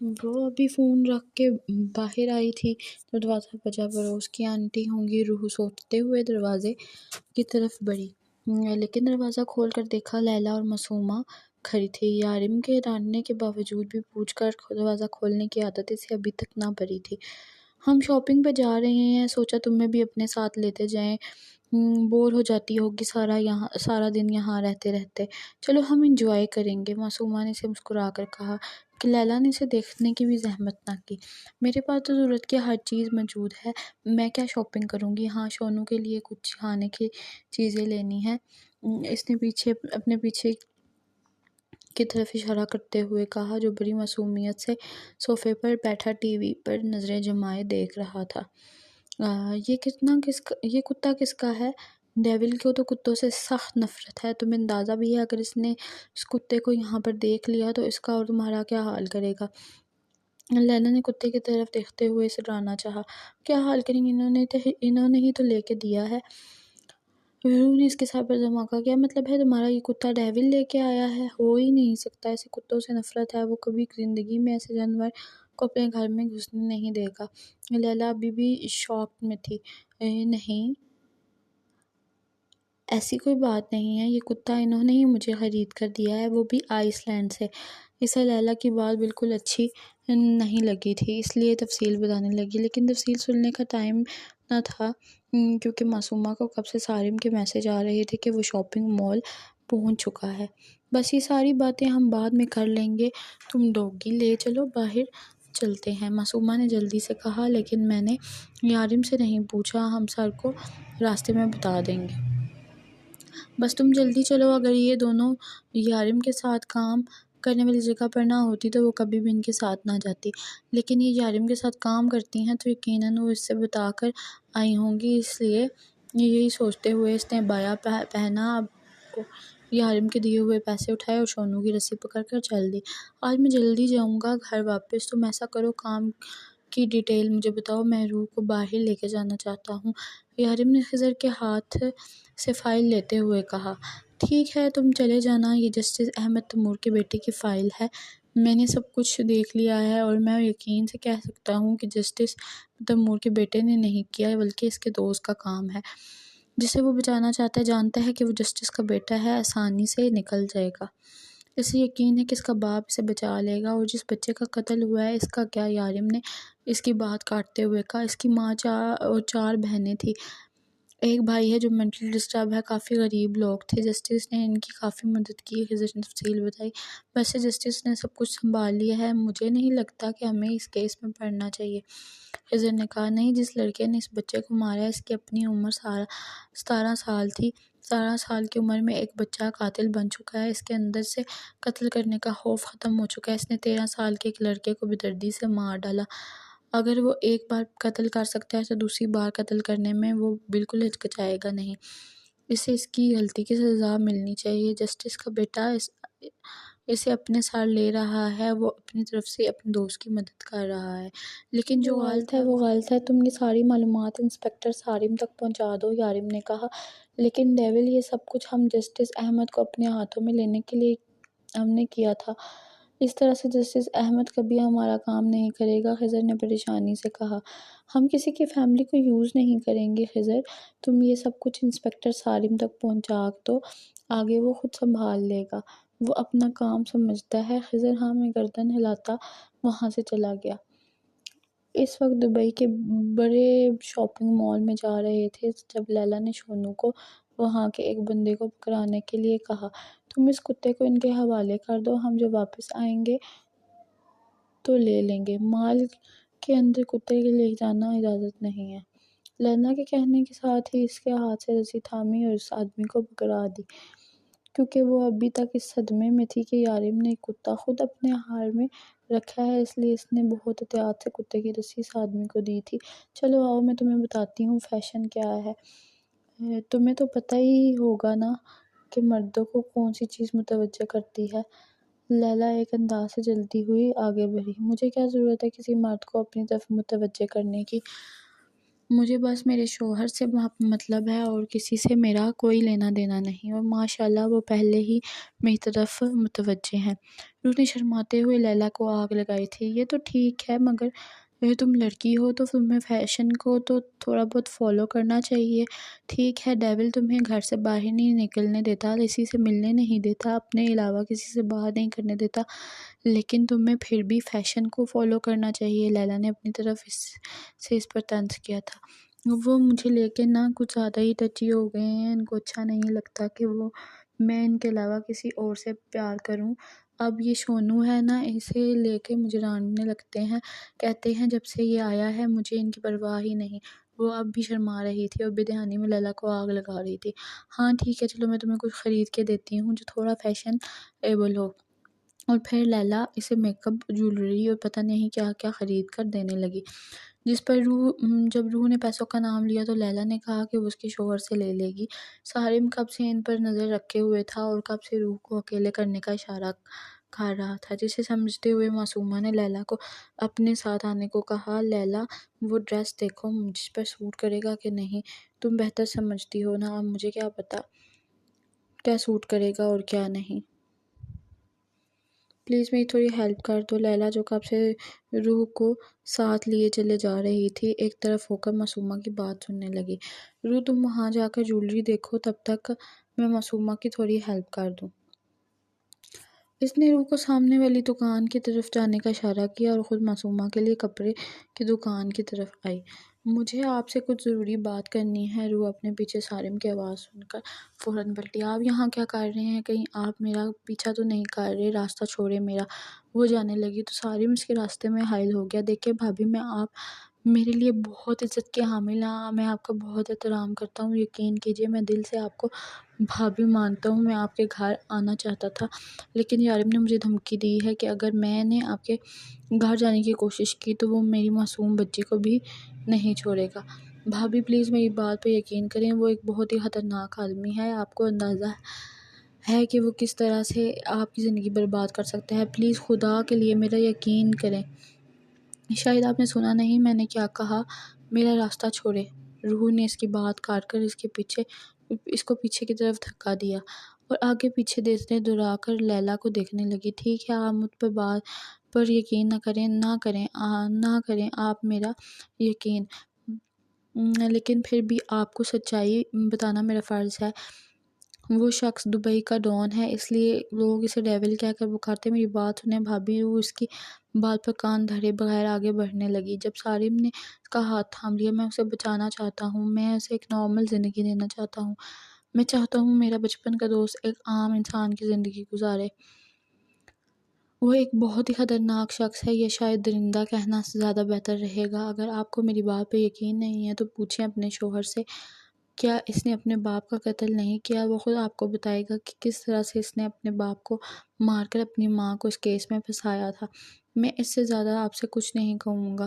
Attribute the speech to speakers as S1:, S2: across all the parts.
S1: وہ ابھی فون رکھ کے باہر آئی تھی تو دروازہ بجا، پڑوس کی آنٹی ہوں گی، روح سوچتے ہوئے دروازے کی طرف بڑھی، لیکن دروازہ کھول کر دیکھا لیلیٰ اور معصومہ کھڑی تھی۔ یارم کے ڈانٹنے کے باوجود بھی پوچھ کر دروازہ کھولنے کی عادت اسے ابھی تک نہ پڑی تھی۔ ہم شاپنگ پہ جا رہے ہیں، سوچا تمہیں بھی اپنے ساتھ لیتے جائیں، بور ہو جاتی ہوگی سارا دن یہاں رہتے رہتے، چلو ہم انجوائے کریں گے، معصومہ نے اسے مسکرا کر کہا کہ لیلیٰ نے اسے دیکھنے کی بھی زحمت نہ کی۔ میرے پاس تو ضرورت کی ہر چیز موجود ہے، میں کیا شاپنگ کروں گی، ہاں شونو کے لیے کچھ کھانے کی چیزیں لینی ہیں۔ اس نے اپنے پیچھے کی طرف اشارہ کرتے ہوئے کہا، جو بڑی معصومیت سے صوفے پر بیٹھا ٹی وی پر نظریں جمائے دیکھ رہا تھا۔ یہ کتا کس کا ہے؟ ڈیول کو تو کتوں سے سخت نفرت ہے، تمہیں اندازہ بھی ہے اگر اس نے اس کتے کو یہاں پر دیکھ لیا تو اس کا اور تمہارا کیا حال کرے گا؟ لیلیٰ نے کتے کی طرف دیکھتے ہوئے اسے ڈرانا چاہا۔ کیا حال کریں گے، انہوں نے ہی تو لے کے دیا ہے۔ روح نے اس کے سر پر دھماکہ کیا مطلب ہے تمہارا، یہ کتا ڈیول لے کے آیا ہے؟ ہو ہی نہیں سکتا، اسے کتوں سے نفرت ہے، وہ کبھی زندگی میں ایسے جانور کو اپنے گھر میں گھسنے نہیں دے گا۔ لیلیٰ ابھی بھی شاک میں تھی۔ نہیں، ایسی کوئی بات نہیں ہے، یہ کتا انہوں نے ہی مجھے خرید کر دیا ہے، وہ بھی آئس لینڈ سے۔ اسے لیلیٰ کی بات بالکل اچھی نہیں لگی تھی، اس لیے تفصیل بتانے لگی، لیکن تفصیل سننے کا ٹائم نہ تھا کیونکہ معصومہ کو کب سے سارم کے میسج آ رہے تھے کہ وہ شاپنگ مال پہنچ چکا ہے۔ بس یہ ساری باتیں ہم بعد میں کر لیں گے، تم ڈوگی لے چلو، باہر چلتے ہیں، معصومہ نے جلدی سے کہا، لیکن میں نے یارم سے نہیں پوچھا، ہم سر کو راستے میں بتا دیں گے۔ بس تم جلدی چلو، اگر یہ دونوں یارم کے ساتھ کام کرنے والی جگہ پر نہ ہوتی تو وہ کبھی بھی ان کے ساتھ نہ جاتی، لیکن یہ یارم کے ساتھ کام کرتی ہیں تو یقیناً وہ اس سے بتا کر آئی ہوں گی، اس لیے یہی سوچتے ہوئے اس نے عبایا پہنا، اب یارم کے دیے ہوئے پیسے اٹھائے اور شونو کی رسی پکڑ کر چل دی۔ آج میں جلدی جاؤں گا گھر واپس، تم ایسا کرو، کام کی ڈیٹیل مجھے بتاؤ، میں روح کو باہر لے کے جانا چاہتا ہوں۔ یارم نے خضر کے ہاتھ سے فائل لیتے ہوئے کہا، ٹھیک ہے تم چلے جانا، یہ جسٹس احمد تیمور کے بیٹے کی فائل ہے، میں نے سب کچھ دیکھ لیا ہے اور میں یقین سے کہہ سکتا ہوں کہ جسٹس تیمور کے بیٹے نے نہیں کیا بلکہ اس کے دوست کا کام ہے، جسے وہ بچانا چاہتا ہے، جانتا ہے کہ وہ جسٹس کا بیٹا ہے، آسانی سے نکل جائے گا، اسے یقین ہے کہ اس کا باپ اسے بچا لے گا، اور جس بچے کا قتل ہوا ہے اس کا کیا؟ یارم نے اس کی بات کاٹتے ہوئے کہا، اس کی ماں اور 4 بہنیں تھیں، ایک بھائی ہے جو مینٹلی ڈسٹرب ہے، کافی غریب لوگ تھے، جسٹس نے ان کی کافی مدد کی، خضر نے تفصیل بتائی۔ ویسے جسٹس نے سب کچھ سنبھال لیا ہے، مجھے نہیں لگتا کہ ہمیں اس کیس میں پڑنا چاہیے، خضر نے کہا، نہیں، جس لڑکے نے اس بچے کو مارا ہے اس کی اپنی عمر 17 سال تھی، 17 سال کی عمر میں ایک بچہ قاتل بن چکا ہے، اس کے اندر سے قتل کرنے کا خوف ختم ہو چکا ہے، اس نے 13 سال کے ایک لڑکے کو بے دردی سے مار ڈالا، اگر وہ ایک بار قتل کر سکتا ہے تو دوسری بار قتل کرنے میں وہ بالکل ہچکچائے گا نہیں، اسے اس کی غلطی کی سزا ملنی چاہیے، جسٹس کا بیٹا اسے اپنے ساتھ لے رہا ہے، وہ اپنی طرف سے اپنے دوست کی مدد کر رہا ہے، لیکن جو غلط ہے وہ غلط ہے، تم یہ ساری معلومات انسپکٹر سارم تک پہنچا دو، یارم نے کہا، لیکن ڈیول یہ سب کچھ ہم جسٹس احمد کو اپنے ہاتھوں میں لینے کے لیے ہم نے کیا تھا، اس طرح سے جسٹس احمد کبھی ہمارا کام نہیں کرے گا، خضر نے پریشانی سے کہا، ہم کسی کی فیملی کو یوز نہیں کریں گے خضر، تم یہ سب کچھ انسپکٹر سارم تک پہنچا دو، آگے وہ خود سنبھال لے گا، وہ اپنا کام سمجھتا ہے، خضر ہاں میں گردن ہلاتا وہاں سے چلا گیا۔ اس وقت دبئی کے بڑے شاپنگ مال میں جا رہے تھے جب لیلیٰ نے شونو کو وہاں کے ایک بندے کو پکڑانے کے لیے کہا، تم اس کتے کو ان کے حوالے کر دو، ہم جب واپس آئیں گے تو لے لیں گے، مال کے اندر کتے کے لے جانا اجازت نہیں ہے۔ لیلیٰ کے کہنے کے ساتھ ہی اس کے ہاتھ سے رسی تھامی اور اس آدمی کو پکڑا دی، کیونکہ وہ ابھی تک اس صدمے میں تھی کہ یارم نے کتا خود اپنے ہار میں رکھا ہے، اس لیے اس نے بہت احتیاط سے کتے کی رسی اس آدمی کو دی تھی۔ چلو آؤ میں تمہیں بتاتی ہوں فیشن کیا ہے، تمہیں تو پتہ ہی ہوگا نا کہ مردوں کو کون سی چیز متوجہ کرتی ہے۔ لیلیٰ ایک انداز سے جلتی ہوئی آگے بڑھی، مجھے کیا ضرورت ہے کسی مرد کو اپنی طرف متوجہ کرنے کی، مجھے بس میرے شوہر سے مطلب ہے اور کسی سے میرا کوئی لینا دینا نہیں، اور ماشاءاللہ وہ پہلے ہی میری طرف متوجہ ہیں۔ روح نے شرماتے ہوئے لیلا کو آگ لگائی تھی۔ یہ تو ٹھیک ہے، مگر تم لڑکی ہو تو تمہیں فیشن کو تو تھوڑا بہت فالو کرنا چاہیے۔ ٹھیک ہے، ڈیول تمہیں گھر سے باہر نہیں نکلنے دیتا، کسی سے ملنے نہیں دیتا، اپنے علاوہ کسی سے باہر نہیں کرنے دیتا، لیکن تمہیں پھر بھی فیشن کو فالو کرنا چاہیے۔ لیلا نے اپنی طرف اس پر طنز کیا تھا۔ وہ مجھے لے کے نا کچھ زیادہ ہی ٹچی ہو گئے ہیں، ان کو اچھا نہیں لگتا کہ میں ان کے علاوہ کسی اور سے پیار کروں۔ اب یہ شونو ہے نا، اسے لے کے مجھے راننے لگتے ہیں، کہتے ہیں جب سے یہ آیا ہے مجھے ان کی پرواہ ہی نہیں۔ وہ اب بھی شرما رہی تھی اور بے دھیانی میں لیلا کو آگ لگا رہی تھی۔ ہاں ٹھیک ہے، چلو میں تمہیں کچھ خرید کے دیتی ہوں جو تھوڑا فیشن ایبل ہو۔ اور پھر لیلا اسے میک اپ، جیولری اور پتہ نہیں کیا کیا خرید کر دینے لگی، جس پر جب روح نے پیسوں کا نام لیا تو لیلا نے کہا کہ وہ اس کے شوہر سے لے لے گی۔ سارم کب سے ان پر نظر رکھے ہوئے تھا اور کب سے روح کو اکیلے کرنے کا اشارہ کر رہا تھا، جسے سمجھتے ہوئے معصومہ نے لیلا کو اپنے ساتھ آنے کو کہا۔ لیلا، وہ ڈریس دیکھو مجھ پر سوٹ کرے گا کہ نہیں، تم بہتر سمجھتی ہو نا، اب مجھے کیا پتا کیا سوٹ کرے گا اور کیا نہیں۔ پلیز میری تھوڑی ہیلپ کر دو۔ لیلا، جو کب سے روح کو ساتھ لیے چلے جا رہی تھی، ایک طرف ہو کر معصومہ کی بات سننے لگی۔ روح، تم وہاں جا کر جیولری دیکھو، تب تک میں معصومہ کی تھوڑی ہیلپ کر دوں۔ اس نے روح کو سامنے والی دکان کی طرف جانے کا اشارہ کیا اور خود معصومہ کے لیے کپڑے کی دکان کی طرف آئی۔ مجھے آپ سے کچھ ضروری بات کرنی ہے۔ روح اپنے پیچھے سارم کی آواز سن کر فوراً پلٹی۔ آپ یہاں کیا کر رہے ہیں؟ کہیں آپ میرا پیچھا تو نہیں کر رہے؟ راستہ چھوڑے میرا۔ وہ جانے لگی تو سارم اس کے راستے میں حائل ہو گیا۔ دیکھیں بھابھی، آپ میرے لیے بہت عزت کے حامل ہیں، میں آپ کا بہت احترام کرتا ہوں، یقین کیجیے میں دل سے آپ کو بھابھی مانتا ہوں۔ میں آپ کے گھر آنا چاہتا تھا، لیکن یارم نے مجھے دھمکی دی ہے کہ اگر میں نے آپ کے گھر جانے کی کوشش کی تو وہ میری معصوم بچی کو بھی نہیں چھوڑے گا۔ بھابھی پلیز میری بات پہ یقین کریں، وہ ایک بہت ہی خطرناک آدمی ہے، آپ کو اندازہ ہے کہ وہ کس طرح سے آپ کی زندگی برباد کر سکتا ہے۔ پلیز خدا کے لیے میرا یقین کریں۔ شاید آپ نے سنا نہیں میں نے کیا کہا، میرا راستہ چھوڑے۔ روح نے اس کی بات کاٹ کر اس کو پیچھے کی طرف دھکا دیا اور آگے پیچھے دیکھتے دورا کر لیلا کو دیکھنے لگی۔ ٹھیک ہے، آپ مجھ پر بات پر یقین نہ کریں آپ میرا یقین، لیکن پھر بھی آپ کو سچائی بتانا میرا فرض ہے۔ وہ شخص دبئی کا ڈان ہے، اس لیے لوگ اسے ڈیول کہہ کر پکارتے۔ میری بات سنیں بھابھی۔ وہ اس کی بات پر کان دھرے بغیر آگے بڑھنے لگی۔ جب سارم نے اس کا ہاتھ تھام لیا، میں اسے بچانا چاہتا ہوں، میں اسے ایک نارمل زندگی دینا چاہتا ہوں، میں چاہتا ہوں میرا بچپن کا دوست ایک عام انسان کی زندگی گزارے۔ وہ ایک بہت ہی خطرناک شخص ہے، یہ شاید درندہ کہنا زیادہ بہتر رہے گا۔ اگر آپ کو میری بات پہ یقین نہیں ہے تو پوچھیں اپنے شوہر سے، کیا اس نے اپنے باپ کا قتل نہیں کیا؟ وہ خود آپ کو بتائے گا کہ کس طرح سے اس نے اپنے باپ کو مار کر اپنی ماں کو اس کیس میں پھنسایا تھا۔ میں اس سے زیادہ آپ سے کچھ نہیں کہوں گا۔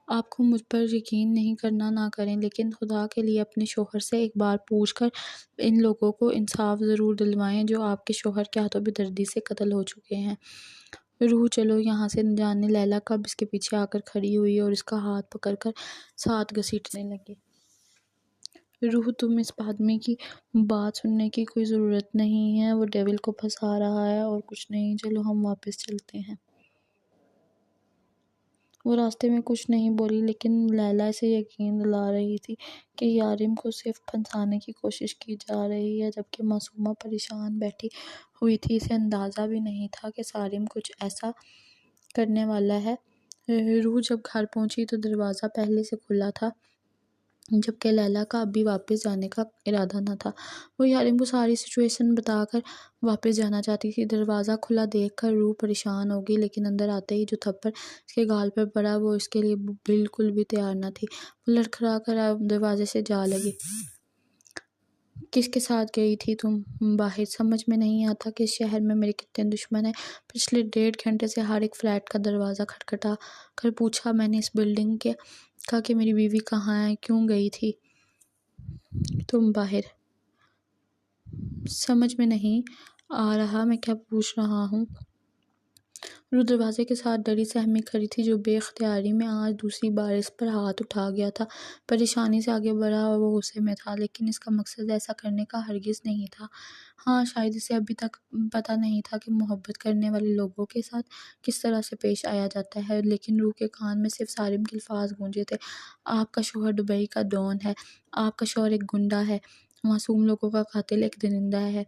S1: آپ کو مجھ پر یقین نہیں کرنا نہ کریں، لیکن خدا کے لیے اپنے شوہر سے ایک بار پوچھ کر ان لوگوں کو انصاف ضرور دلوائیں جو آپ کے شوہر کے ہاتھوں بے دردی سے قتل ہو چکے ہیں۔ روح، چلو یہاں سے۔ جانے لیلا کب اس کے پیچھے آ کر کھڑی ہوئی اور اس کا ہاتھ پکڑ کر ساتھ گھسیٹنے لگی۔ روح، تم اس آدمی کی بات سننے کی کوئی ضرورت نہیں ہے، وہ ڈیول کو پھنسا رہا ہے اور کچھ نہیں، چلو ہم واپس چلتے ہیں۔ وہ راستے میں کچھ نہیں بولی، لیکن لیلا اسے یقین دلا رہی تھی کہ یارم کو صرف پھنسانے کی کوشش کی جا رہی ہے، جبکہ معصومہ پریشان بیٹھی ہوئی تھی۔ اسے اندازہ بھی نہیں تھا کہ سارم کچھ ایسا کرنے والا ہے۔ روح جب گھر پہنچی تو دروازہ پہلے سے کھلا تھا، جبکہ لیلا کا اب بھی واپس جانے کا ارادہ نہ تھا۔ وہ یارم کو ساری سچویشن بتا کر واپس جانا چاہتی تھی۔ دروازہ کھلا دیکھ کر روح پریشان ہو گئی، لیکن اندر آتے ہی جو تھپڑ اس کے گال پر پڑا وہ اس کے لیے بالکل بھی تیار نہ تھی۔ وہ لڑکھڑا کر دروازے سے جا لگی۔ کس کے ساتھ گئی تھی تم باہر؟ سمجھ میں نہیں آتا کہ اس شہر میں میرے کتنے دشمن ہیں۔ پچھلے 1.5 گھنٹے سے ہر ایک فلیٹ کا دروازہ کھٹکھٹا کر پوچھا میں نے اس بلڈنگ کا کہ میری بیوی کہاں ہے، کیوں گئی تھی تم باہر؟ سمجھ میں نہیں آ رہا میں کیا پوچھ رہا ہوں۔ روح دروازے کے ساتھ ڈری سہمی کھڑی تھی، جو بے اختیاری میں آج دوسری بار اس پر ہاتھ اٹھا گیا تھا۔ پریشانی سے آگے بڑھا اور وہ غصے میں تھا، لیکن اس کا مقصد ایسا کرنے کا ہرگز نہیں تھا۔ ہاں، شاید اسے ابھی تک پتہ نہیں تھا کہ محبت کرنے والے لوگوں کے ساتھ کس طرح سے پیش آیا جاتا ہے، لیکن روح کے کان میں صرف صارم کے الفاظ گونجے تھے: آپ کا شوہر دبئی کا ڈان ہے، آپ کا شوہر ایک گنڈا ہے، معصوم لوگوں کا قاتل، ایک درندہ ہے،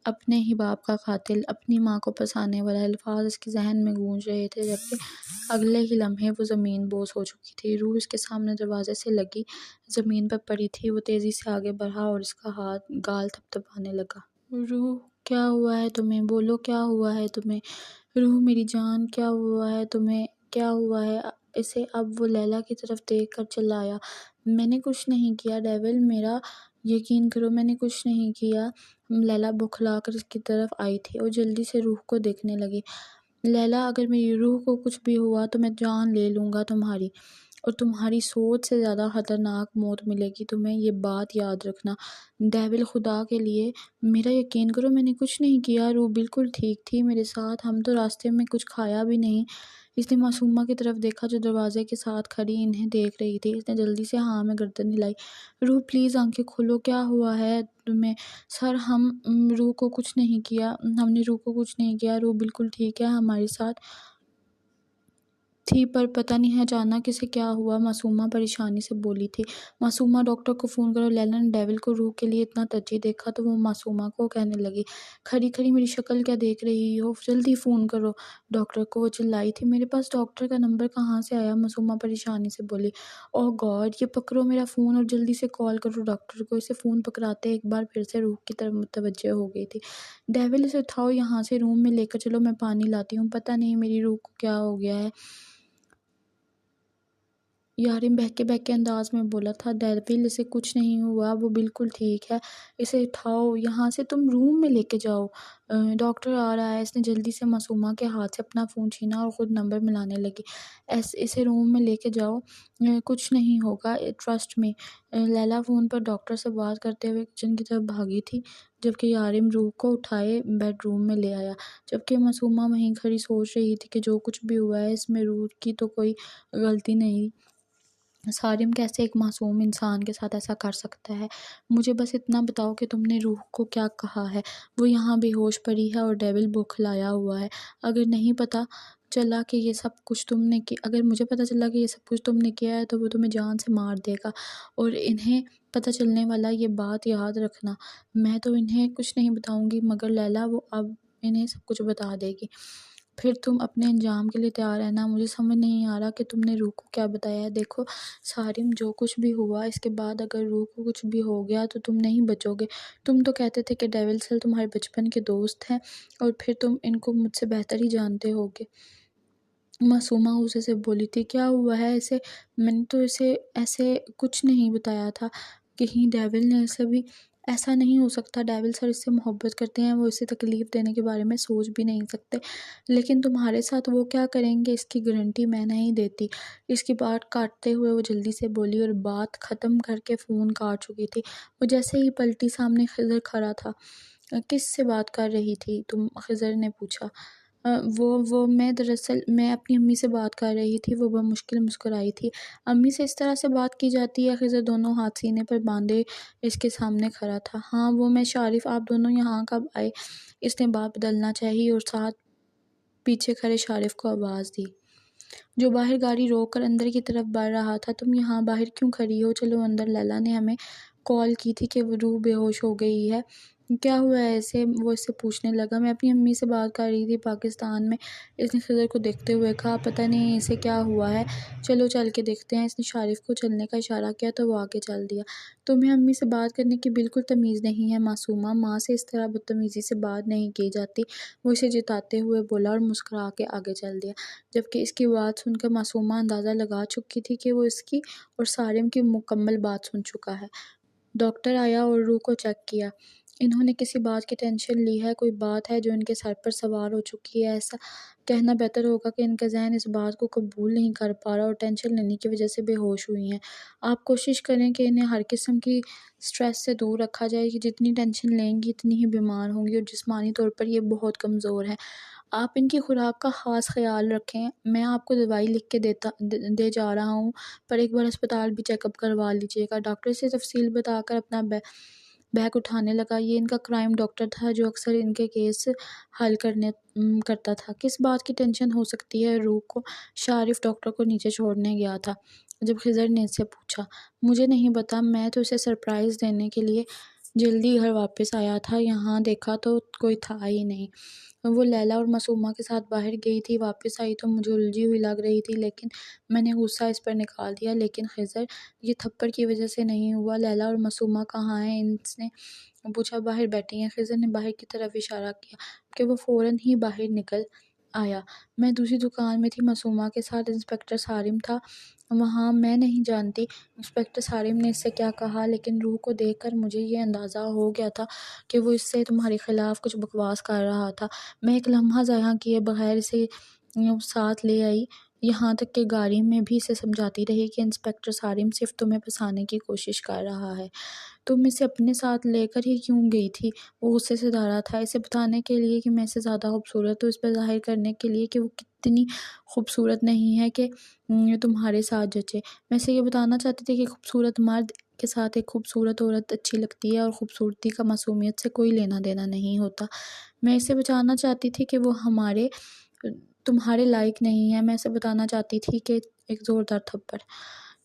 S1: اپنے ہی باپ کا قاتل، اپنی ماں کو پھنسانے والا۔ الفاظ اس کے ذہن میں گونج رہے تھے، جبکہ اگلے ہی لمحے وہ زمین بوس ہو چکی تھی۔ روح اس کے سامنے دروازے سے لگی زمین پر پڑی تھی۔ وہ تیزی سے آگے بڑھا اور اس کا ہاتھ گال تھپتھپانے لگا۔ روح، کیا ہوا ہے تمہیں؟ بولو، کیا ہوا ہے تمہیں؟ روح میری جان، کیا ہوا ہے تمہیں؟ کیا ہوا ہے اسے؟ اب وہ لیلا کی طرف دیکھ کر چلایا: میں نے کچھ نہیں کیا ڈیول، میرا یقین کرو، میں نے کچھ نہیں کیا۔ لیلا بوکھلا کر اس کی طرف آئی تھی اور جلدی سے روح کو دیکھنے لگی۔ لیلا، اگر میری روح کو کچھ بھی ہوا تو میں جان لے لوں گا تمہاری، اور تمہاری سوچ سے زیادہ خطرناک موت ملے گی تمہیں، یہ بات یاد رکھنا۔ ڈیول، خدا کے لیے میرا یقین کرو، میں نے کچھ نہیں کیا۔ روح بالکل ٹھیک تھی میرے ساتھ، ہم تو راستے میں کچھ کھایا بھی نہیں۔ اس نے معصومہ کی طرف دیکھا جو دروازے کے ساتھ کھڑی انہیں دیکھ رہی تھی۔ اس نے جلدی سے ہاں میں گردن ہلائی۔ روح پلیز آنکھیں کھولو، کیا ہوا ہے تمہیں؟ سر، ہم روح کو کچھ نہیں کیا، ہم نے روح کو کچھ نہیں کیا، روح بالکل ٹھیک ہے، ہمارے ساتھ تھی، پر پتہ نہیں اچانک اسے کیا ہوا، معصومہ پریشانی سے بولی تھی۔ معصومہ، ڈاکٹر کو فون کرو۔ لیلا نے ڈیول کو روح کے لیے اتنا ترجیح دیکھا تو وہ معصومہ کو کہنے لگی: کھڑی کھڑی میری شکل کیا دیکھ رہی ہو، جلدی فون کرو ڈاکٹر کو۔ وہ چلائی تھی: میرے پاس ڈاکٹر کا نمبر کہاں سے آیا؟ معصومہ پریشانی سے بولی: اوہ گاڈ، یہ پکڑو میرا فون اور جلدی سے کال کرو ڈاکٹر کو۔ اسے فون پکڑاتے ایک بار پھر سے روح کی طرف متوجہ ہو گئی تھی۔ ڈیول، اسے اٹھاؤ، یہاں سے روم میں لے کر چلو، میں پانی لاتی ہوں، پتہ نہیں میری روح کو کیا ہو گیا ہے۔ یارم بہکے انداز میں بولا تھا۔ ڈیول، اسے کچھ نہیں ہوا، وہ بالکل ٹھیک ہے، اسے اٹھاؤ، یہاں سے تم روم میں لے کے جاؤ، ڈاکٹر آ رہا ہے۔ اس نے جلدی سے معصومہ کے ہاتھ سے اپنا فون چھینا اور خود نمبر ملانے لگی: اسے روم میں لے کے جاؤ، کچھ نہیں ہوگا، ٹرسٹ می۔ لیلا فون پر ڈاکٹر سے بات کرتے ہوئے کچن کی طرف بھاگی تھی، جبکہ یارم روح کو اٹھائے بیڈ روم میں لے آیا، جبکہ معصومہ وہیں کھڑی سوچ رہی تھی کہ جو کچھ بھی ہوا ہے اس میں روح کی تو کوئی غلطی نہیں۔ صارم کیسے ایک معصوم انسان کے ساتھ ایسا کر سکتا ہے؟ مجھے بس اتنا بتاؤ کہ تم نے روح کو کیا کہا ہے؟ وہ یہاں بے ہوش پڑی ہے اور ڈیول بوکھلایا ہوا ہے۔ اگر نہیں پتہ چلا کہ یہ سب کچھ تم نے اگر مجھے پتہ چلا کہ یہ سب کچھ تم نے کیا ہے تو وہ تمہیں جان سے مار دے گا، اور انہیں پتہ چلنے والا یہ بات یاد رکھنا۔ میں تو انہیں کچھ نہیں بتاؤں گی، مگر لیلا وہ اب انہیں سب کچھ بتا دے گی۔ پھر تم اپنے انجام کے لیے تیار رہنا۔ مجھے سمجھ نہیں آ رہا کہ تم نے روح کو کیا بتایا ہے۔ دیکھو صارم، جو کچھ بھی ہوا اس کے بعد اگر روح کو کچھ بھی ہو گیا تو تم نہیں بچو گے۔ تم تو کہتے تھے کہ ڈیول سل تمہارے بچپن کے دوست ہیں، اور پھر تم ان کو مجھ سے بہتر ہی جانتے ہوگے۔ معصومہ غصے سے بولی تھی: کیا ہوا ہے اسے؟ میں نے تو اسے ایسے کچھ نہیں بتایا تھا۔ کہیں ڈیول نے اسے بھی… ایسا نہیں ہو سکتا، ڈیول سر اس سے محبت کرتے ہیں، وہ اسے تکلیف دینے کے بارے میں سوچ بھی نہیں سکتے، لیکن تمہارے ساتھ وہ کیا کریں گے اس کی گارنٹی میں نہیں دیتی۔ اس کی بات کاٹتے ہوئے وہ جلدی سے بولی اور بات ختم کر کے فون کاٹ چکی تھی۔ وہ جیسے ہی پلٹی، سامنے خضر کھڑا تھا۔ کس سے بات کر رہی تھی تم؟ خضر نے پوچھا۔ میں دراصل میں اپنی امی سے بات کر رہی تھی۔ وہ بمشکل مسکرائی تھی۔ امی سے اس طرح سے بات کی جاتی ہے؟ خضر دونوں ہاتھ سینے پر باندھے اس کے سامنے کھڑا تھا۔ ہاں، میں شارف، آپ دونوں یہاں کب آئے؟ اس نے بات بدلنا چاہی اور ساتھ پیچھے کھڑے شارف کو آواز دی، جو باہر گاڑی روک کر اندر کی طرف بڑھ رہا تھا: تم یہاں باہر کیوں کھڑی ہو؟ چلو اندر، لیلا نے ہمیں کال کی تھی کہ وہ روح بے ہوش ہو گئی ہے۔ کیا ہوا ہے اسے؟ وہ اس سے پوچھنے لگا۔ میں اپنی امی سے بات کر رہی تھی پاکستان میں، اس نے خضر کو دیکھتے ہوئے کہا۔ پتہ نہیں اسے کیا ہوا ہے، چلو چل کے دیکھتے ہیں۔ اس نے شارف کو چلنے کا اشارہ کیا تو وہ آگے چل دیا۔ تمہیں امی سے بات کرنے کی بالکل تمیز نہیں ہے معصومہ، ماں سے اس طرح بدتمیزی سے بات نہیں کی جاتی، وہ اسے جتاتے ہوئے بولا اور مسکرا کے آگے چل دیا، جبکہ اس کی بات سن کر معصومہ اندازہ لگا چکی تھی کہ وہ اس کی اور صارم کی مکمل بات سن چکا ہے۔ ڈاکٹر آیا اور روح کو چیک کیا۔ انہوں نے کسی بات کی ٹینشن لی ہے، کوئی بات ہے جو ان کے سر پر سوار ہو چکی ہے۔ ایسا کہنا بہتر ہوگا کہ ان کا ذہن اس بات کو قبول نہیں کر پا رہا اور ٹینشن لینے کی وجہ سے بے ہوش ہوئی ہیں۔ آپ کوشش کریں کہ انہیں ہر قسم کی سٹریس سے دور رکھا جائے، کہ جتنی ٹینشن لیں گی اتنی ہی بیمار ہوں گی، اور جسمانی طور پر یہ بہت کمزور ہیں۔ آپ ان کی خوراک کا خاص خیال رکھیں، میں آپ کو دوائی لکھ کے دے جا رہا ہوں، پر ایک بار اسپتال بھی چیک اپ کروا لیجیے گا۔ ڈاکٹر سے تفصیل بتا کر اپنا بیگ اٹھانے لگا۔ یہ ان کا کرائم ڈاکٹر تھا جو اکثر ان کے کیس حل کرتا تھا۔ کس بات کی ٹینشن ہو سکتی ہے روح کو؟ شارف ڈاکٹر کو نیچے چھوڑنے گیا تھا جب خضر نے اس سے پوچھا۔ مجھے نہیں پتا، میں تو اسے سرپرائز دینے کے لیے جلدی گھر واپس آیا تھا، یہاں دیکھا تو کوئی تھا ہی نہیں۔ وہ لیلیٰ اور معصومہ کے ساتھ باہر گئی تھی، واپس آئی تو مجھے الجھی ہوئی لگ رہی تھی، لیکن میں نے غصہ اس پر نکال دیا۔ لیکن خضر، یہ تھپڑ کی وجہ سے نہیں ہوا۔ لیلیٰ اور معصومہ کہاں ہیں؟ اس نے پوچھا۔ باہر بیٹھی ہیں۔ خضر نے باہر کی طرف اشارہ کیا کہ وہ فوراً ہی باہر نکل آیا۔ میں دوسری دکان میں تھی، معصومہ کے ساتھ انسپکٹر صارم تھا وہاں۔ میں نہیں جانتی انسپکٹر صارم نے اس سے کیا کہا، لیکن روح کو دیکھ کر مجھے یہ اندازہ ہو گیا تھا کہ وہ اس سے تمہارے خلاف کچھ بکواس کر رہا تھا۔ میں ایک لمحہ ضائع کیے بغیر اسے ساتھ لے آئی، یہاں تک کہ گاڑی میں بھی اسے سمجھاتی رہی کہ انسپکٹر صارم صرف تمہیں پھنسانے کی کوشش کر رہا ہے۔ تم اسے اپنے ساتھ لے کر ہی کیوں گئی تھی؟ وہ غصے سے دھارا تھا، اسے بتانے کے لیے کہ میں اس سے زیادہ خوبصورت ہوں، اس پر ظاہر کرنے کے لیے کہ وہ کتنی خوبصورت نہیں ہے کہ تمہارے ساتھ جچے۔ میں اسے یہ بتانا چاہتی تھی کہ خوبصورت مرد کے ساتھ ایک خوبصورت عورت اچھی لگتی ہے اور خوبصورتی کا معصومیت سے کوئی لینا دینا نہیں ہوتا۔ میں اسے بچانا چاہتی تھی کہ وہ تمہارے لائق نہیں ہے۔ میں اسے بتانا چاہتی تھی کہ ایک زوردار تھپڑ۔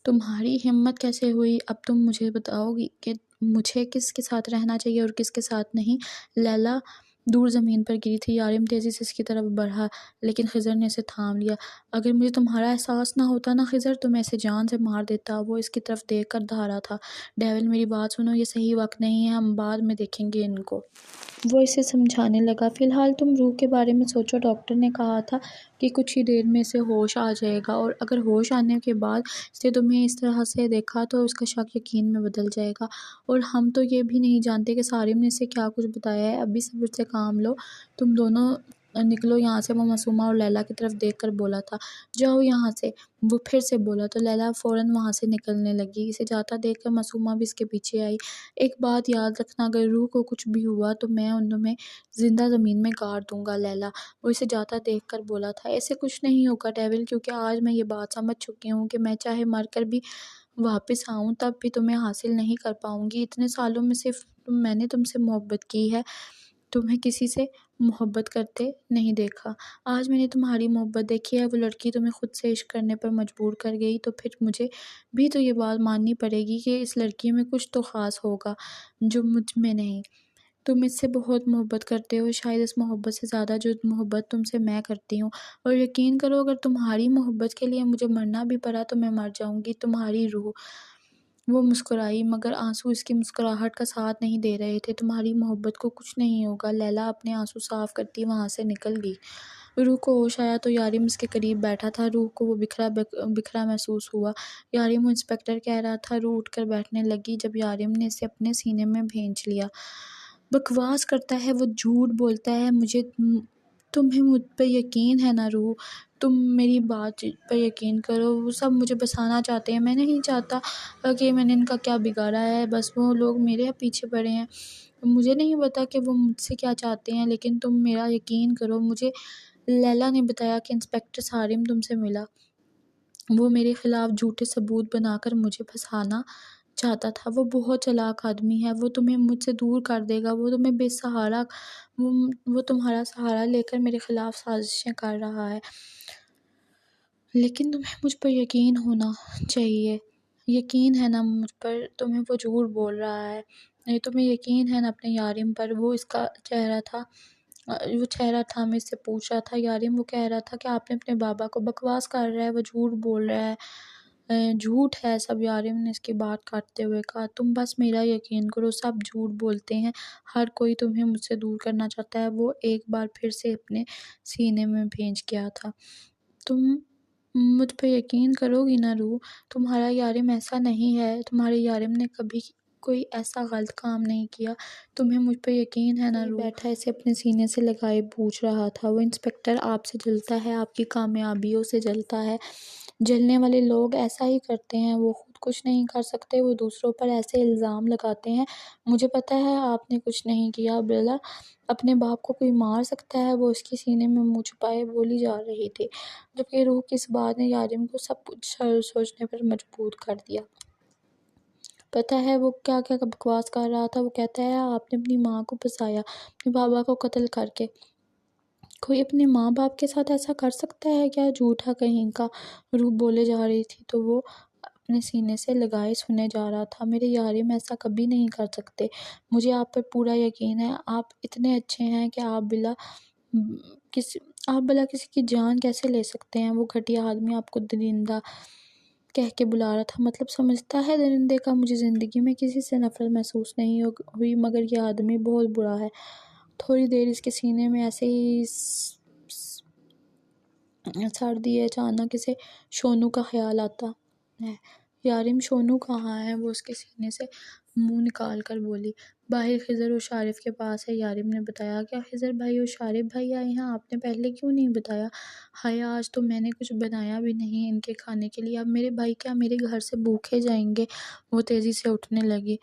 S1: تمہاری ہمت کیسے ہوئی؟ اب تم مجھے بتاؤ گی کہ مجھے کس کے ساتھ رہنا چاہیے اور کس کے ساتھ نہیں؟ لیلیٰ دور زمین پر گری تھی، یارم تیزی سے اس کی طرف بڑھا، لیکن خضر نے اسے تھام لیا۔ اگر مجھے تمہارا احساس نہ ہوتا نا خضر، تو میں اسے جان سے مار دیتا۔ وہ اس کی طرف دیکھ کر دھارا تھا۔ ڈیول، میری بات سنو، یہ صحیح وقت نہیں ہے، ہم بعد میں دیکھیں گے ان کو۔ وہ اسے سمجھانے لگا۔ فی الحال تم روح کے بارے میں سوچو، ڈاکٹر نے کہا تھا کہ کچھ ہی دیر میں اسے ہوش آ جائے گا، اور اگر ہوش آنے کے بعد اس نے تمہیں اس طرح سے دیکھا تو اس کا شک یقین میں بدل جائے گا۔ اور ہم تو یہ بھی نہیں جانتے کہ صارم نے اسے کیا کچھ بتایا ہے۔ ابھی صبر سے کام لو، تم دونوں نکلو یہاں سے۔ وہ معصومہ اور لیلیٰ کی طرف دیکھ کر بولا تھا۔ جاؤ یہاں سے، وہ پھر سے بولا تو لیلیٰ فوراً وہاں سے نکلنے لگی۔ اسے جاتا دیکھ کر معصومہ بھی اس کے پیچھے آئی۔ ایک بات یاد رکھنا، اگر روح کو کچھ بھی ہوا تو میں تمہیں زندہ زمین میں گاڑ دوں گا۔ لیلیٰ، وہ اسے جاتا دیکھ کر بولا تھا۔ ایسے کچھ نہیں ہوگا ڈیول، کیونکہ آج میں یہ بات سمجھ چکی ہوں کہ میں چاہے مر کر بھی واپس آؤں تب بھی تمہیں حاصل نہیں کر پاؤں گی۔ اتنے سالوں میں صرف میں نے تم سے محبت کی ہے، تمہیں کسی سے محبت کرتے نہیں دیکھا۔ آج میں نے تمہاری محبت دیکھی ہے۔ وہ لڑکی تمہیں خود سے عشق کرنے پر مجبور کر گئی تو پھر مجھے بھی تو یہ بات ماننی پڑے گی کہ اس لڑکی میں کچھ تو خاص ہوگا جو مجھ میں نہیں۔ تم اس سے بہت محبت کرتے ہو، شاید اس محبت سے زیادہ جو محبت تم سے میں کرتی ہوں، اور یقین کرو اگر تمہاری محبت کے لیے مجھے مرنا بھی پڑا تو میں مر جاؤں گی۔ تمہاری روح۔ وہ مسکرائی، مگر آنسو اس کی مسکراہٹ کا ساتھ نہیں دے رہے تھے۔ تمہاری محبت کو کچھ نہیں ہوگا۔ لیلیٰ اپنے آنسو صاف کرتی وہاں سے نکل گئی۔ روح کو ہوش آیا تو یارم اس کے قریب بیٹھا تھا۔ روح کو وہ بکھرا محسوس ہوا۔ یارم، وہ انسپکٹر کہہ رہا تھا۔ روح اٹھ کر بیٹھنے لگی جب یارم نے اسے اپنے سینے میں بھینچ لیا۔ بکواس کرتا ہے، وہ جھوٹ بولتا ہے، تمہیں مجھ پہ یقین ہے نا روح؟ تم میری بات پر یقین کرو۔ وہ سب مجھے بسانا چاہتے ہیں، میں نہیں چاہتا کہ میں نے ان کا کیا بگاڑا ہے، بس وہ لوگ میرے پیچھے پڑے ہیں۔ مجھے نہیں پتا کہ وہ مجھ سے کیا چاہتے ہیں، لیکن تم میرا یقین کرو۔ مجھے لیلیٰ نے بتایا کہ انسپکٹر صارم تم سے ملا۔ وہ میرے خلاف جھوٹے ثبوت بنا کر مجھے پھنسانا چاہتا تھا۔ وہ بہت چالاک آدمی ہے، وہ تمہیں مجھ سے دور کر دے گا، وہ تمہیں بے سہارا وہ تمہارا سہارا لے کر میرے خلاف سازشیں کر رہا ہے۔ لیکن تمہیں مجھ پر یقین ہونا چاہیے۔ یقین ہے نا مجھ پر؟ تمہیں وہ جھوٹ بول رہا ہے۔ تمہیں یقین ہے نا اپنے یارم پر؟ وہ اس کا چہرہ تھا، میں اس سے پوچھ رہا تھا۔ یارم، وہ کہہ رہا تھا کہ آپ نے اپنے بابا کو بکواس کر رہا ہے، وہ جھوٹ بول رہا ہے، جھوٹ ہے سب۔ یارم نے اس کی بات کاٹتے ہوئے کہا۔ تم بس میرا یقین کرو، سب جھوٹ بولتے ہیں، ہر کوئی تمہیں مجھ سے دور کرنا چاہتا ہے۔ وہ ایک بار پھر سے اپنے سینے میں بھینچ گیا تھا۔ تم مجھ پہ یقین کرو گی نا روح؟ تمہارا یارم ایسا نہیں ہے۔ تمہارے یارم نے کبھی کوئی ایسا غلط کام نہیں کیا، تمہیں مجھ پہ یقین ہے نا؟ روح بیٹھا اسے اپنے سینے سے لگائے پوچھ رہا تھا۔ وہ انسپکٹر آپ سے جلتا ہے، آپ کی کامیابیوں سے جلتا ہے۔ جلنے والے لوگ ایسا ہی کرتے ہیں، وہ خود کچھ نہیں کر سکتے، وہ دوسروں پر ایسے الزام لگاتے ہیں۔ مجھے پتہ ہے آپ نے کچھ نہیں کیا بلا، اپنے باپ کو کوئی مار سکتا ہے؟ وہ اس کے سینے میں منہ چھپائے بولی جا رہی تھی، جبکہ روح کی اس بات نے یارم کو سب کچھ سوچنے پر مجبور کر دیا۔ پتہ ہے وہ کیا کیا بکواس کر رہا تھا؟ وہ کہتا ہے آپ نے اپنی ماں کو پھنسایا، اپنے بابا کو قتل کر کے۔ کوئی اپنے ماں باپ کے ساتھ ایسا کر سکتا ہے کیا؟ جھوٹا کہیں کا، روح بولے جا رہی تھی تو وہ اپنے سینے سے لگائے سنے جا رہا تھا۔ میرے یارم ایسا کبھی نہیں کر سکتے، مجھے آپ پر پورا یقین ہے، آپ اتنے اچھے ہیں کہ آپ بلا کسی کی جان کیسے لے سکتے ہیں؟ وہ گھٹیا آدمی آپ کو درندہ کہہ کے بلا رہا تھا، مطلب سمجھتا ہے درندے کا؟ مجھے زندگی میں کسی سے نفرت محسوس نہیں ہوئی، مگر یہ آدمی بہت برا ہے۔ تھوڑی دیر اس کے سینے میں ایسے ہی سڑ دیے، اچانک اسے شونو کا خیال آتا ہے۔ یارم شونو کہاں ہے؟ وہ اس کے سینے سے منہ نکال کر بولی، باہر خضر اور شارف کے پاس ہے۔ یارم نے بتایا، کیا خضر بھائی اور شارف بھائی آئے ہیں؟ آپ نے پہلے کیوں نہیں بتایا؟ ہائے آج تو میں نے کچھ بنایا بھی نہیں ان کے کھانے کے لیے، اب میرے بھائی کیا میرے گھر سے بھوکے جائیں گے؟ وہ تیزی سے اٹھنے لگی۔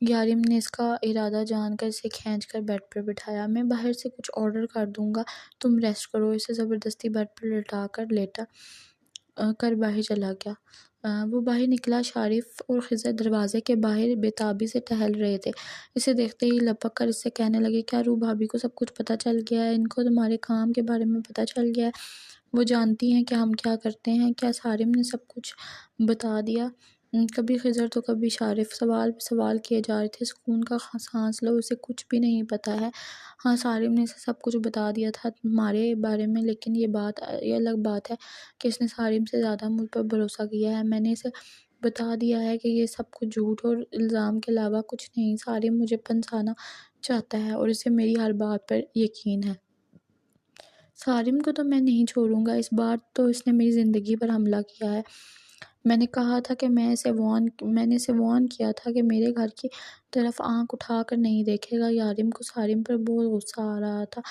S1: یارم نے اس کا ارادہ جان کر اسے کھینچ کر بیڈ پر بٹھایا۔ میں باہر سے کچھ آرڈر کر دوں گا، تم ریسٹ کرو۔ اسے زبردستی بیڈ پر لٹا کر باہر چلا گیا۔ وہ باہر نکلا۔ شارف اور خضر دروازے کے باہر بے تابی سے ٹہل رہے تھے۔ اسے دیکھتے ہی لپک کر اس سے کہنے لگے، کیا روح بھابی کو سب کچھ پتہ چل گیا ہے؟ ان کو تمہارے کام کے بارے میں پتہ چل گیا ہے؟ وہ جانتی ہیں کہ ہم کیا کرتے ہیں؟ کیا سارم نے سب کچھ بتا دیا؟ کبھی خضر تو کبھی شارف سوال پہ سوال کیے جا رہے تھے۔ سکون کا سانس لو، اسے کچھ بھی نہیں پتہ ہے۔ ہاں سارم نے اسے سب کچھ بتا دیا تھا تمہارے بارے میں، لیکن یہ الگ بات ہے کہ اس نے سارم سے زیادہ مجھ پر بھروسہ کیا ہے۔ میں نے اسے بتا دیا ہے کہ یہ سب کچھ جھوٹ اور الزام کے علاوہ کچھ نہیں۔ سارم مجھے پھنسانا چاہتا ہے اور اسے میری ہر بات پر یقین ہے۔ سارم کو تو میں نہیں چھوڑوں گا، اس بار تو اس نے میری زندگی پر حملہ کیا ہے۔ میں نے کہا تھا کہ میں نے اسے وارن کیا تھا کہ میرے گھر کی طرف آنکھ اٹھا کر نہیں دیکھے گا۔ یارم کو سارم پر بہت غصہ آ رہا تھا۔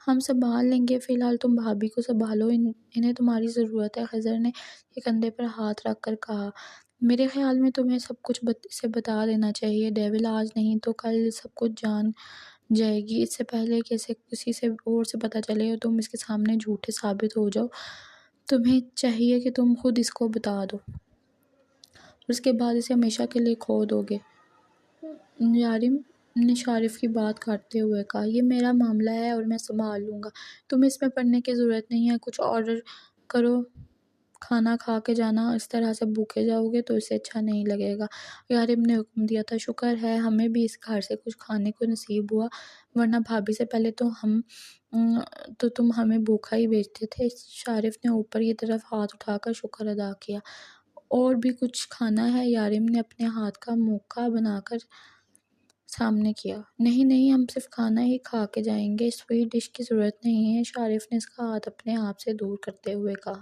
S1: ہم سنبھال لیں گے، فی الحال تم بھابی کو سنبھالو، انہیں تمہاری ضرورت ہے، خضر نے اس کے کندھے پر ہاتھ رکھ کر کہا۔ میرے خیال میں تمہیں سب کچھ اسے بتا دینا چاہیے ڈیول، آج نہیں تو کل سب کچھ جان جائے گی، اس سے پہلے کہ اسے کسی سے اور سے پتہ چلے اور تم اس کے سامنے جھوٹے ثابت ہو جاؤ۔ تمہیں چاہیے کہ تم خود اس کو بتا دو اور اس کے بعد اسے ہمیشہ کے لیے کھو دو گے۔ یارم نے شارف کی بات کاٹتے ہوئے کہا، یہ میرا معاملہ ہے اور میں سنبھال لوں گا، تمہیں اس میں پڑنے کی ضرورت نہیں ہے۔ کچھ آرڈر کرو، کھانا کھا کے جانا، اس طرح سے بھوکے جاؤ گے تو اسے اچھا نہیں لگے گا۔ یارم نے حکم دیا تھا، شکر ہے ہمیں بھی اس گھر سے کچھ کھانے کو نصیب ہوا، ورنہ بھابی سے پہلے تو تم ہمیں بھوکا ہی بھیجتے تھے۔ شارف نے اوپر کی طرف ہاتھ اٹھا کر شکر ادا کیا۔ اور بھی کچھ کھانا ہے؟ یارم نے اپنے ہاتھ کا موقع بنا کر سامنے کیا۔ نہیں ہم صرف کھانا ہی کھا کے جائیں گے، سویٹ ڈش کی ضرورت نہیں ہے، شارف نے اس کا ہاتھ اپنے آپ سے دور کرتے ہوئے کہا۔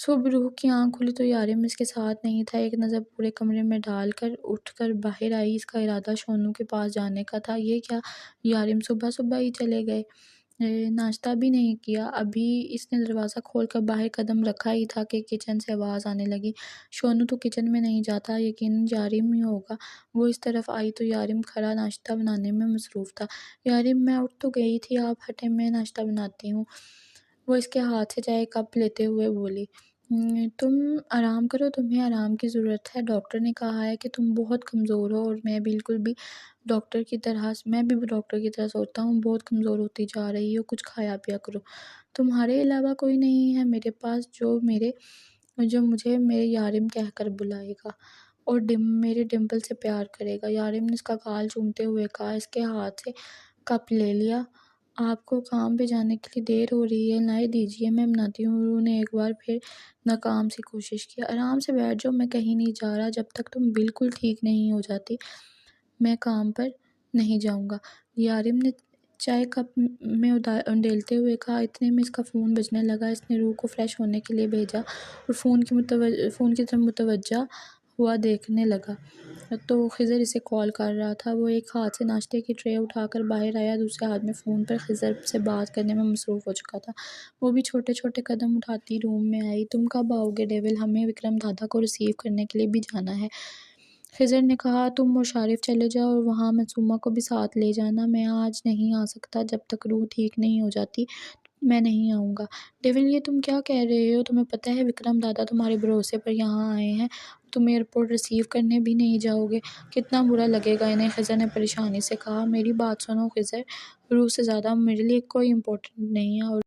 S1: صبح روح کی آنکھ کھلی تو یارم اس کے ساتھ نہیں تھا۔ ایک نظر پورے کمرے میں ڈال کر اٹھ کر باہر آئی۔ اس کا ارادہ شونو کے پاس جانے کا تھا۔ یہ کیا یارم صبح ہی چلے گئے؟ ناشتہ بھی نہیں کیا ابھی؟ اس نے دروازہ کھول کر باہر قدم رکھا ہی تھا کہ کچن سے آواز آنے لگی۔ شونو تو کچن میں نہیں جاتا، یقیناً یارم ہی ہوگا۔ وہ اس طرف آئی تو یارم کھڑا ناشتہ بنانے میں مصروف تھا۔ یارم میں اٹھ تو گئی تھی، آپ ہٹیں میں ناشتہ بناتی ہوں، وہ اس کے ہاتھ سے چائے کپ لیتے ہوئے بولی۔ تم آرام کرو، تمہیں آرام کی ضرورت ہے، ڈاکٹر نے کہا ہے کہ تم بہت کمزور ہو اور میں بھی ڈاکٹر کی طرح سوچتا ہوں، بہت کمزور ہوتی جا رہی ہو، کچھ کھایا پیا کرو۔ تمہارے علاوہ کوئی نہیں ہے میرے پاس جو مجھے میرے یارم کہہ کر بلائے گا اور میرے ڈمپل سے پیار کرے گا؟ یارم نے اس کا گال چومتے ہوئے کہا۔ اس کے ہاتھ سے کپ لے لیا۔ آپ کو کام پہ جانے کے لیے دیر ہو رہی ہے، لائے دیجیے میں بناتی ہوں۔ روح نے ایک بار پھر ناکام سی کوشش کی۔ آرام سے بیٹھ جاؤ، میں کہیں نہیں جا رہا، جب تک تم بالکل ٹھیک نہیں ہو جاتی میں کام پر نہیں جاؤں گا، یارم نے چائے کپ میں انڈیلتے ہوئے کہا۔ اتنے میں اس کا فون بجنے لگا۔ اس نے روح کو فریش ہونے کے لیے بھیجا اور فون کی طرف متوجہ ہوا دیکھنے لگا۔ تو خضر اسے کال کر رہا تھا۔ وہ ایک ہاتھ سے ناشتے کی ٹرے اٹھا کر باہر آیا، دوسرے ہاتھ میں فون پر خضر سے بات کرنے میں مصروف ہو چکا تھا۔ وہ بھی چھوٹے چھوٹے قدم اٹھاتی روم میں آئی۔ تم کب آؤ گے ڈیول؟ ہمیں وکرم دادا کو ریسیو کرنے کے لیے بھی جانا ہے۔ خضر نے کہا تم اور شارف چلے جاؤ اور وہاں معصومہ کو بھی ساتھ لے جانا۔ میں آج نہیں آ سکتا، جب تک روح ٹھیک نہیں ہو جاتی میں نہیں آؤں گا۔ ڈیول یہ تم کیا کہہ رہے ہو؟ تمہیں پتہ ہے وکرم دادا تمہارے بھروسے پر یہاں آئے ہیں، تم ایئرپورٹ ریسیو کرنے بھی نہیں جاؤ گے، کتنا برا لگے گا انہیں۔ خضر نے پریشانی سے کہا میری بات سنو خضر، روح سے زیادہ میرے لیے کوئی امپورٹنٹ نہیں ہے، اور